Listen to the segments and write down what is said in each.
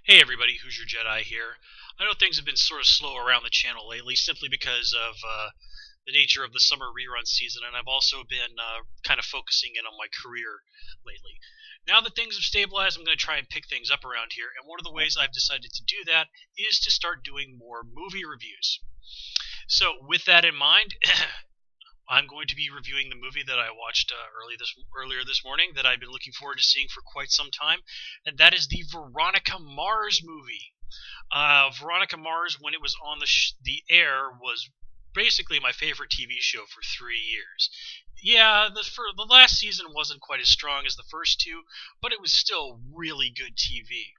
Hey everybody, Who's Your Jedi here. I know things have been sort of slow around the channel lately simply because of the nature of the summer rerun season, and I've also been kind of focusing in on my career lately. Now that things have stabilized, I'm going to try and pick things up around here, and one of the ways I've decided to do that is to start doing more movie reviews. So, with that in mind, I'm going to be reviewing the movie that I watched earlier this morning that I've been looking forward to seeing for quite some time, and that is the Veronica Mars movie. Veronica Mars, when it was on the air, was basically my favorite TV show for 3 years. Yeah, the last season wasn't quite as strong as the first two, but it was still really good TV.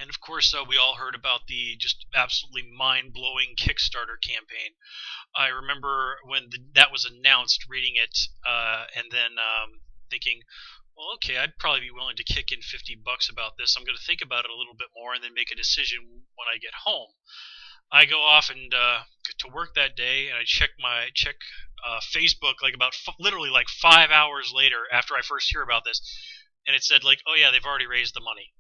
And of course, we all heard about the just absolutely mind-blowing Kickstarter campaign. I remember when that was announced, reading it, and then thinking, well, okay, I'd probably be willing to kick in $50 about this. I'm going to think about it a little bit more and then make a decision when I get home. I go off and get to work that day, and I check Facebook like literally like 5 hours later after I first hear about this, and it said like, oh yeah, they've already raised the money.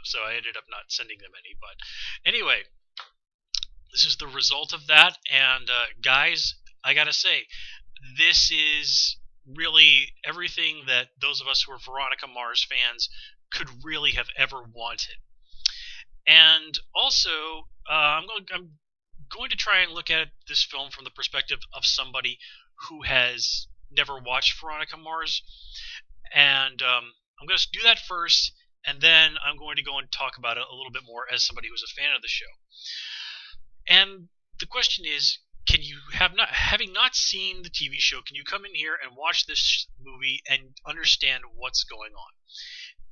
So I ended up not sending them any. But anyway, this is the result of that, and guys, I gotta say, this is really everything that those of us who are Veronica Mars fans could really have ever wanted. And also, I'm going to try and look at this film from the perspective of somebody who has never watched Veronica Mars, and I'm going to do that first, and then I'm going to go and talk about it a little bit more as somebody who's a fan of the show. And the question is, can you having not seen the TV show, can you come in here and watch this movie and understand what's going on?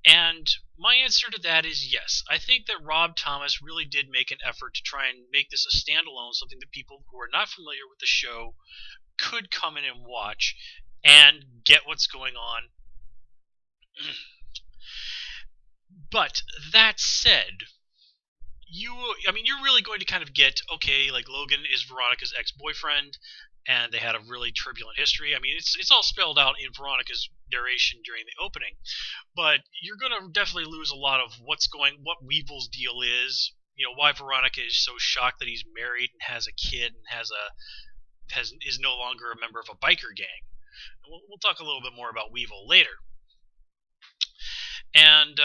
And my answer to that is yes. I think that Rob Thomas really did make an effort to try and make this a standalone, something that people who are not familiar with the show could come in and watch and get what's going on. But that said, you're really going to kind of get, okay, like Logan is Veronica's ex-boyfriend, and they had a really turbulent history. I mean, it's all spelled out in Veronica's narration during the opening, but you're going to definitely lose a lot of what Weevil's deal is. You know, why Veronica is so shocked that he's married and has a kid and is no longer a member of a biker gang. And we'll talk a little bit more about Weevil later. And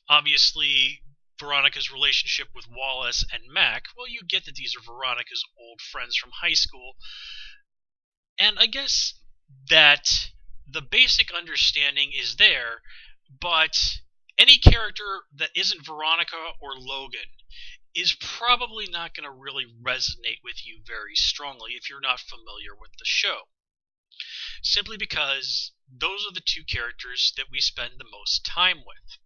obviously, Veronica's relationship with Wallace and Mac, well, you get that these are Veronica's old friends from high school. And I guess that the basic understanding is there, but any character that isn't Veronica or Logan is probably not going to really resonate with you very strongly if you're not familiar with the show. Simply because those are the two characters that we spend the most time with.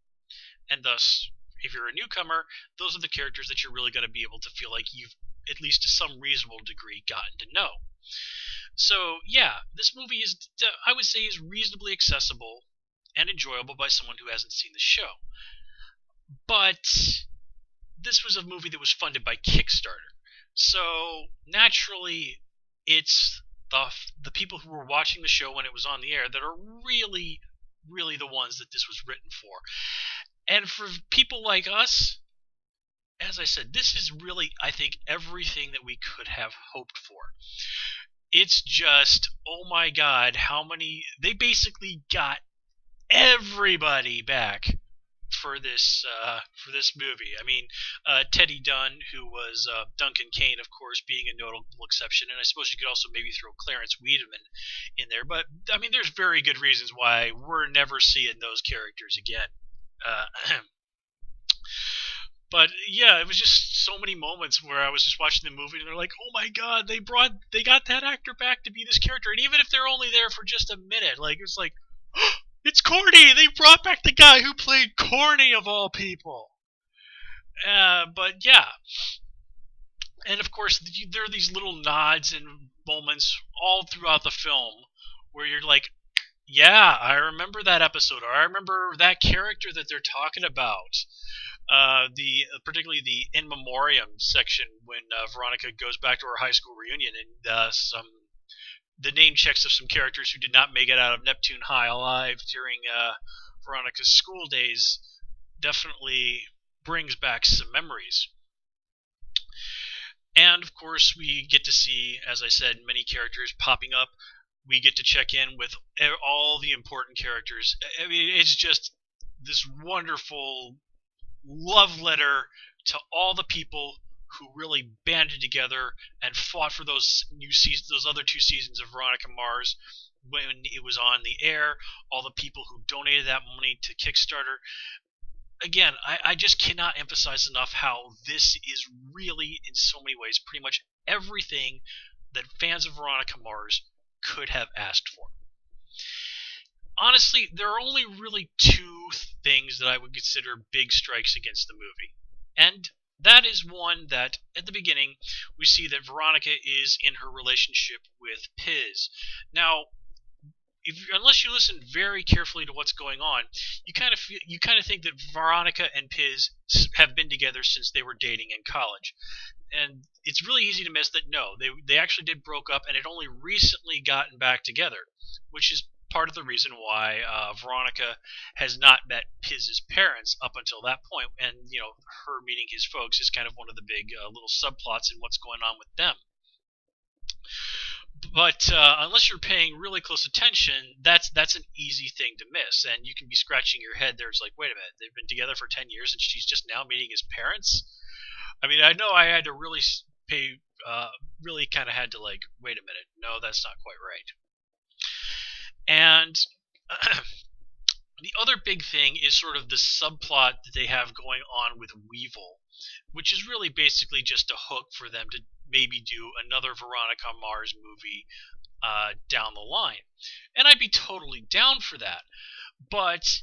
And thus, if you're a newcomer, those are the characters that you're really going to be able to feel like you've, at least to some reasonable degree, gotten to know. So, yeah, this movie is, I would say, is reasonably accessible and enjoyable by someone who hasn't seen the show. But this was a movie that was funded by Kickstarter. So, naturally, it's the people who were watching the show when it was on the air that are really, really the ones that this was written for. And for people like us, as I said, this is really, I think, everything that we could have hoped for. It's just, oh my god, they basically got everybody back for this movie. I mean, Teddy Dunn, who was Duncan Kane, of course, being a notable exception, and I suppose you could also maybe throw Clarence Wiedemann in there. But I mean, there's very good reasons why we're never seeing those characters again. But yeah, it was just so many moments where I was just watching the movie and they're like, oh my god, they got that actor back to be this character, and even if they're only there for just a minute, like it's like, oh, it's Corny! They brought back the guy who played Corny of all people. But yeah, and of course there are these little nods and moments all throughout the film where you're like, yeah, I remember that episode, or I remember that character that they're talking about. Particularly the in memoriam section when Veronica goes back to her high school reunion, and the name checks of some characters who did not make it out of Neptune High alive during Veronica's school days. definitely brings back some memories. And of course, we get to see, as I said, many characters popping up. We get to check in with all the important characters. I mean, it's just this wonderful love letter to all the people who really banded together and fought for those those other 2 seasons of Veronica Mars when it was on the air. All the people who donated that money to Kickstarter. Again, I just cannot emphasize enough how this is really, in so many ways, pretty much everything that fans of Veronica Mars could have asked for. Honestly, there are only really 2 things that I would consider big strikes against the movie. And that is one that, at the beginning, we see that Veronica is in her relationship with Piz. Now, unless you listen very carefully to what's going on, you kind of think that Veronica and Piz have been together since they were dating in college. And it's really easy to miss that no, they actually did broke up and had only recently gotten back together, which is part of the reason why Veronica has not met Piz's parents up until that point, and her meeting his folks is kind of one of the big little subplots in what's going on with them. But unless you're paying really close attention, that's an easy thing to miss, and you can be scratching your head. There's like, wait a minute, they've been together for 10 years, and she's just now meeting his parents. I mean, I know I had to really really kind of had to like, wait a minute, no, that's not quite right. And the other big thing is sort of the subplot that they have going on with Weevil, which is really basically just a hook for them to maybe do another Veronica Mars movie down the line. And I'd be totally down for that. But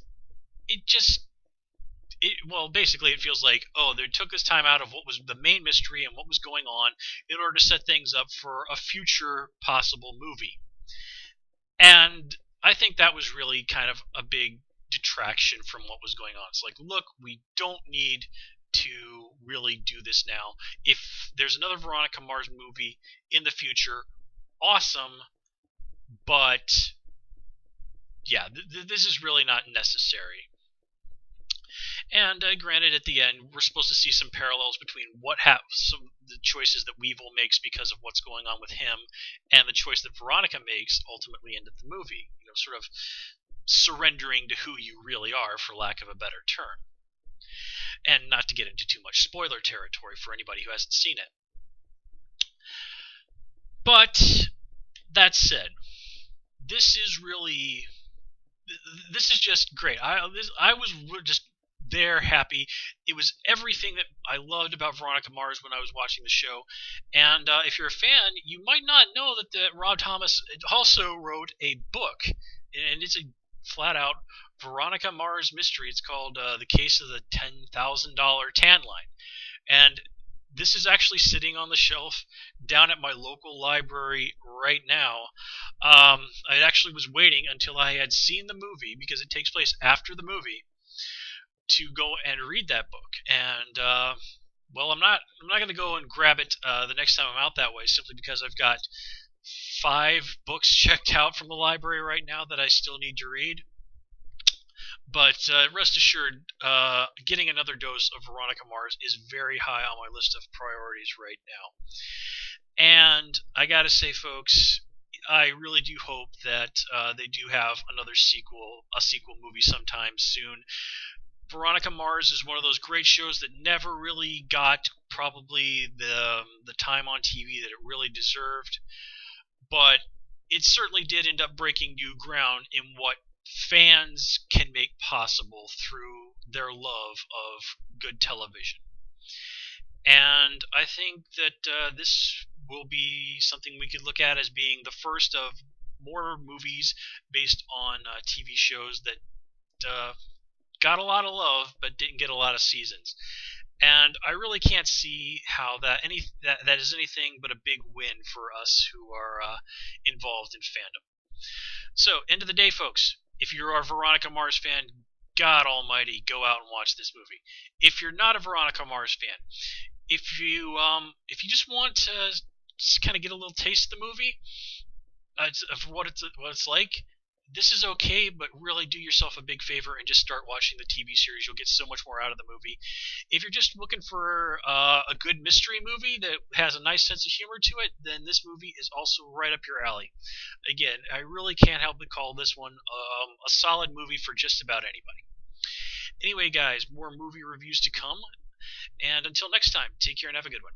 basically it feels like, oh, they took this time out of what was the main mystery and what was going on in order to set things up for a future possible movie. And I think that was really kind of a big detraction from what was going on. It's like, look, we don't need to really do this now. If there's another Veronica Mars movie in the future, awesome, but yeah, this is really not necessary. And granted, at the end, we're supposed to see some parallels between the choices that Weevil makes because of what's going on with him, and the choice that Veronica makes ultimately into the movie. Sort of surrendering to who you really are, for lack of a better term. And not to get into too much spoiler territory for anybody who hasn't seen it. But that said, this is just great. I was just there happy. It was everything that I loved about Veronica Mars when I was watching the show. And if you're a fan, you might not know that Rob Thomas also wrote a book, and it's a flat-out Veronica Mars mystery. It's called The Case of the $10,000 Tan Line. And this is actually sitting on the shelf down at my local library right now. I actually was waiting until I had seen the movie, because it takes place after the movie, to go and read that book. And I'm not going to go and grab it the next time I'm out that way, simply because I've got 5 books checked out from the library right now that I still need to read. But rest assured, getting another dose of Veronica Mars is very high on my list of priorities right now. And I gotta say, folks, I really do hope that they do have a sequel movie sometime soon. Veronica Mars is one of those great shows that never really got probably the time on TV that it really deserved, but it certainly did end up breaking new ground in what fans can make possible through their love of good television. And I think that this will be something we could look at as being the first of more movies based on TV shows that got a lot of love but didn't get a lot of seasons. And I really can't see how that is anything but a big win for us who are involved in fandom. So, end of the day, folks, if you're a Veronica Mars fan, God almighty, go out and watch this movie. If you're not a Veronica Mars fan, if you just want to just kind of get a little taste of the movie, of what it's like, This is okay, but really do yourself a big favor and just start watching the TV series. You'll get so much more out of the movie. If you're just looking for a good mystery movie that has a nice sense of humor to it, then this movie is also right up your alley. Again, I really can't help but call this one a solid movie for just about anybody. Anyway, guys, more movie reviews to come. And until next time, take care and have a good one.